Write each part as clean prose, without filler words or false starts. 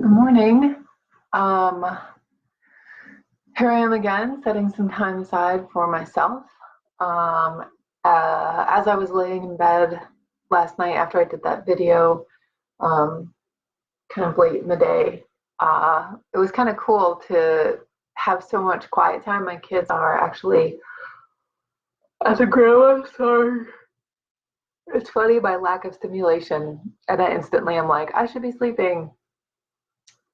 Good morning. Um, Here I am again, setting some time aside for myself. Um, as I was laying in bed last night after I did that video, um, kind of late in the day, it was kind of cool to have so much quiet time. My kids are actually, as a grandma, sorry. It's funny, my lack of stimulation, and I instantly am like, I should be sleeping.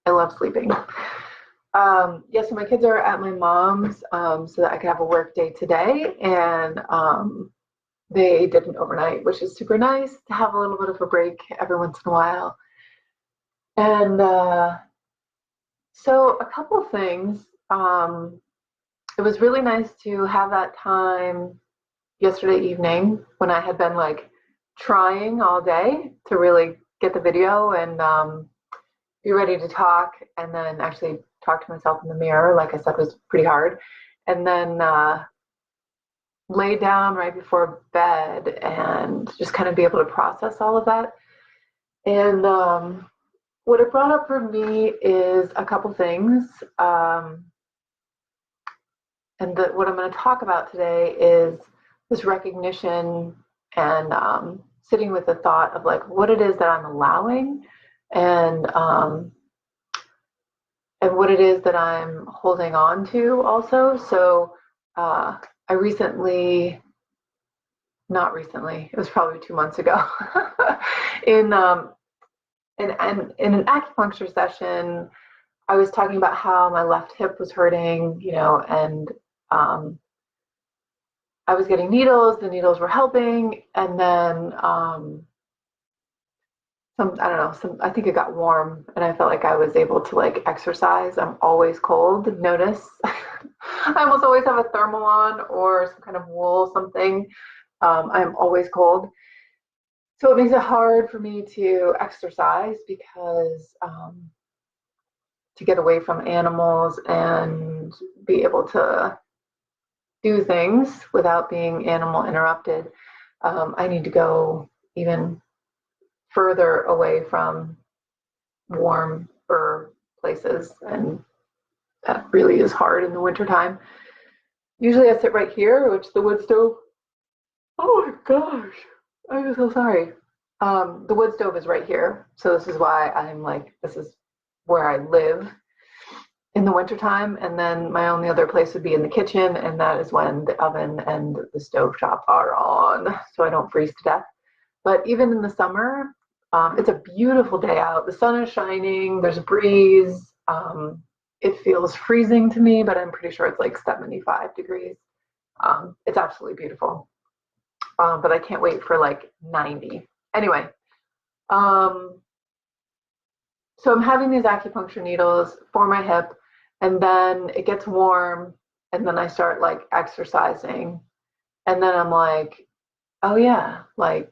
I love sleeping. Yeah, so my kids are at my mom's, so that I could have a work day today, and they did an overnight, which is super nice to have a little bit of a break every once in a while. And so a couple of things. It was really nice to have that time yesterday evening when I had been like trying all day to really get the video and be ready to talk, and then actually talk to myself in the mirror, like I said, was pretty hard. And then lay down right before bed and just kind of be able to process all of that. And what it brought up for me is a couple things. What I'm going to talk about today is this recognition and sitting with the thought of like what it is that I'm allowing, and what it is that I'm holding on to also. So I recently, not recently, it was probably 2 months ago, in in an acupuncture session, I was talking about how my left hip was hurting, and I was getting needles. The needles were helping, and then I don't know, I think it got warm, and I felt like I was able to like exercise. I'm always cold. Notice, I almost always have a thermal on or some kind of wool, something. I'm always cold. So it makes it hard for me to exercise because to get away from animals and be able to do things without being animal interrupted, I need to go even further away from warmer places, and that really is hard in the wintertime. Usually I sit right here, which the wood stove, oh my gosh, I'm so sorry. The wood stove is right here, so this is why I'm like, this is where I live in the wintertime, and then my only other place would be in the kitchen, and that is when the oven and the stove top are on, so I don't freeze to death. But even in the summer, it's a beautiful day out. The sun is shining, there's a breeze. It feels freezing to me, but I'm pretty sure it's like 75 degrees. It's absolutely beautiful. But I can't wait for like 90. Anyway, so I'm having these acupuncture needles for my hip, and then it gets warm, and then I start like exercising, and then I'm like, oh yeah, like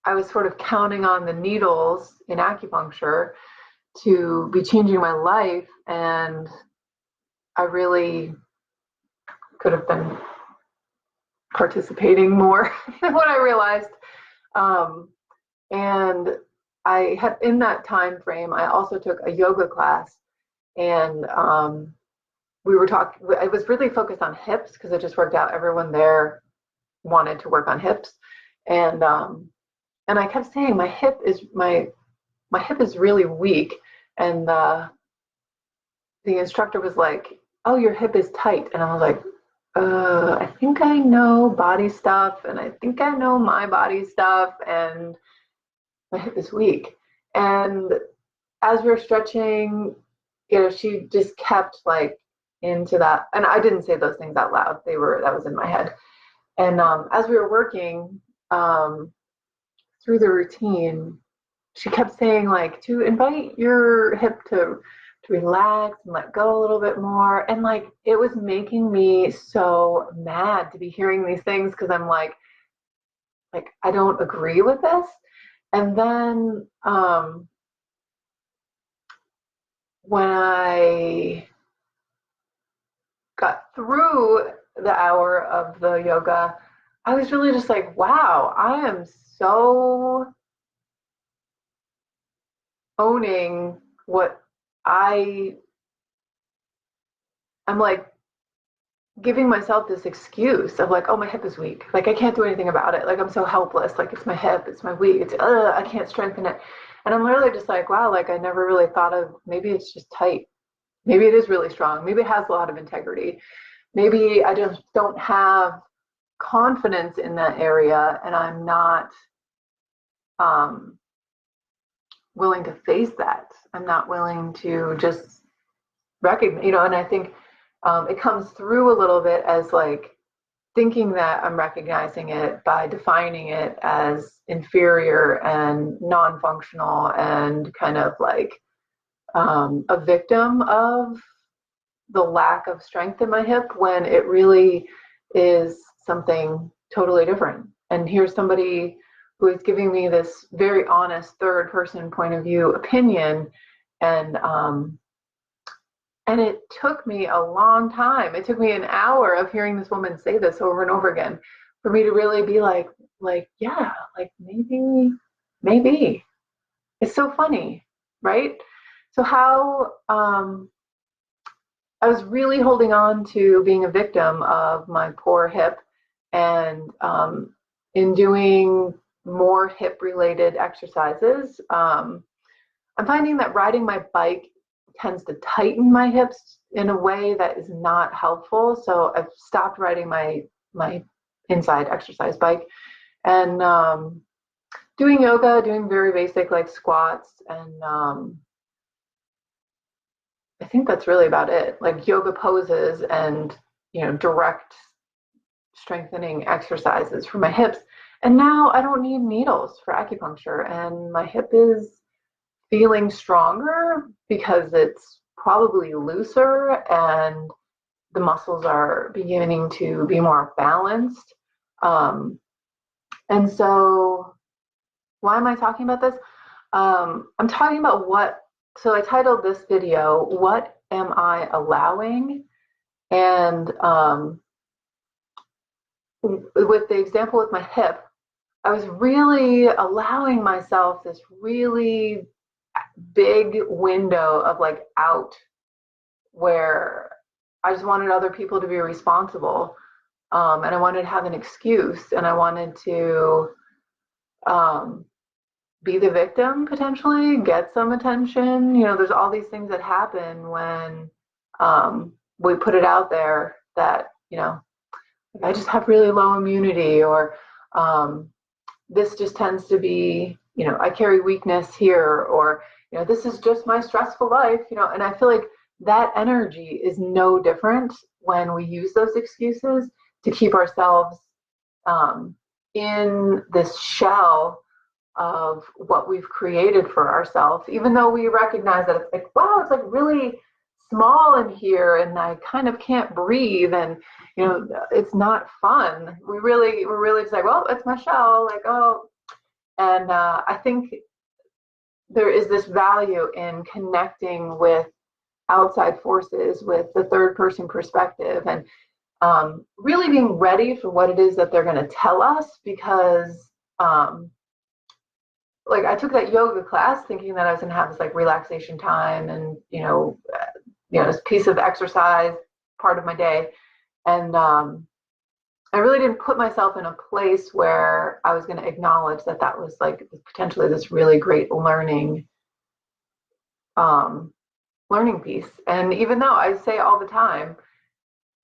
I was sort of counting on the needles in acupuncture to be changing my life, and I really could have been participating more than what I realized. And I had, in that time frame, I also took a yoga class, and we were talking. I was really focused on hips because it just worked out. Everyone there wanted to work on hips, and I kept saying my hip is really weak, and the instructor was like, "Oh, your hip is tight," and I was like, I think I know body stuff, and I think I know my body stuff, and my hip is weak." And as we were stretching, she just kept like into that, and I didn't say those things out loud. That was in my head. And as we were working through the routine, she kept saying like to invite your hip to relax and let go a little bit more. And like it was making me so mad to be hearing these things, because I'm like I don't agree with this. And then when I got through the hour of the yoga, I was really just like, wow, I am so owning what I'm like giving myself this excuse of like, oh, my hip is weak. Like I can't do anything about it. Like I'm so helpless. Like it's my hip, it's my weak. It's I can't strengthen it. And I'm literally just like, wow, like I never really thought of maybe it's just tight. Maybe it is really strong. Maybe it has a lot of integrity. Maybe I just don't have confidence in that area, and I'm not um, willing to face that. I'm not willing to just recognize, and I think it comes through a little bit as like thinking that I'm recognizing it by defining it as inferior and non-functional and kind of like a victim of the lack of strength in my hip when it really is something totally different. And here's somebody who is giving me this very honest third person point of view opinion, and it took me a long time. It took me an hour of hearing this woman say this over and over again for me to really be like, yeah, like maybe. It's so funny, right? So how I was really holding on to being a victim of my poor hip, and in doing more hip related exercises, I'm finding that riding my bike tends to tighten my hips in a way that is not helpful. So I've stopped riding my inside exercise bike, and doing yoga, doing very basic like squats, and I think that's really about it. Like yoga poses and direct strengthening exercises for my hips. And now I don't need needles for acupuncture, and my hip is feeling stronger because it's probably looser and the muscles are beginning to be more balanced. And so, why am I talking about this? I'm talking about so I titled this video, What Am I Allowing? And with the example with my hip, I was really allowing myself this really big window of like out where I just wanted other people to be responsible. And I wanted to have an excuse, and I wanted to be the victim, potentially get some attention. There's all these things that happen when we put it out there that, I just have really low immunity, or this just tends to be, I carry weakness here, or, this is just my stressful life, and I feel like that energy is no different when we use those excuses to keep ourselves in this shell of what we've created for ourselves, even though we recognize that it's like, wow, it's like really small in here and I kind of can't breathe, and it's not fun. We're really just like, well, it's my shell, like, oh. And I think there is this value in connecting with outside forces, with the third person perspective, and really being ready for what it is that they're going to tell us, because like I took that yoga class thinking that I was going to have this like relaxation time and this piece of exercise part of my day, and I really didn't put myself in a place where I was going to acknowledge that that was like potentially this really great learning piece. And even though I say all the time,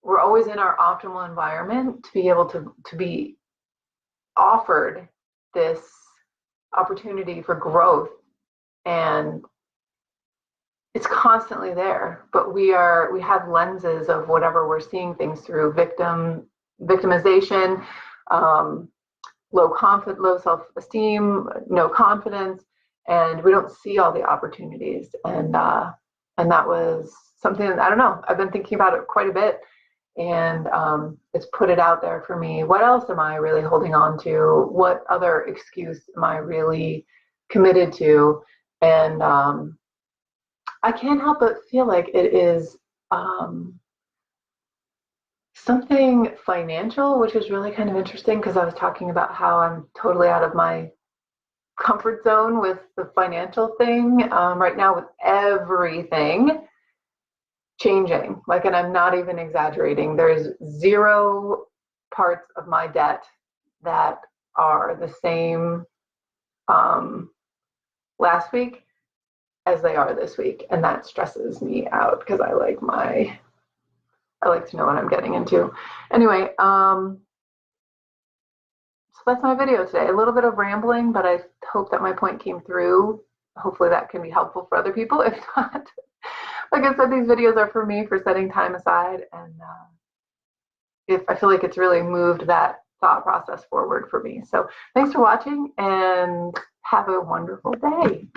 we're always in our optimal environment to be able to be offered this opportunity for growth, and it's constantly there, but we have lenses of whatever we're seeing things through: victimization, low self-esteem, no confidence, and we don't see all the opportunities. And that was something, I don't know, I've been thinking about it quite a bit, and it's put it out there for me. What else am I really holding on to? What other excuse am I really committed to? And I can't help but feel like it is something financial, which is really kind of interesting, because I was talking about how I'm totally out of my comfort zone with the financial thing right now, with everything changing. Like, and I'm not even exaggerating. There's zero parts of my debt that are the same last week as they are this week, and that stresses me out because I like to know what I'm getting into. Anyway, so that's my video today. A little bit of rambling, but I hope that my point came through. Hopefully that can be helpful for other people. If not, like I said, these videos are for me, for setting time aside, and if I feel like it's really moved that thought process forward for me. So thanks for watching, and have a wonderful day.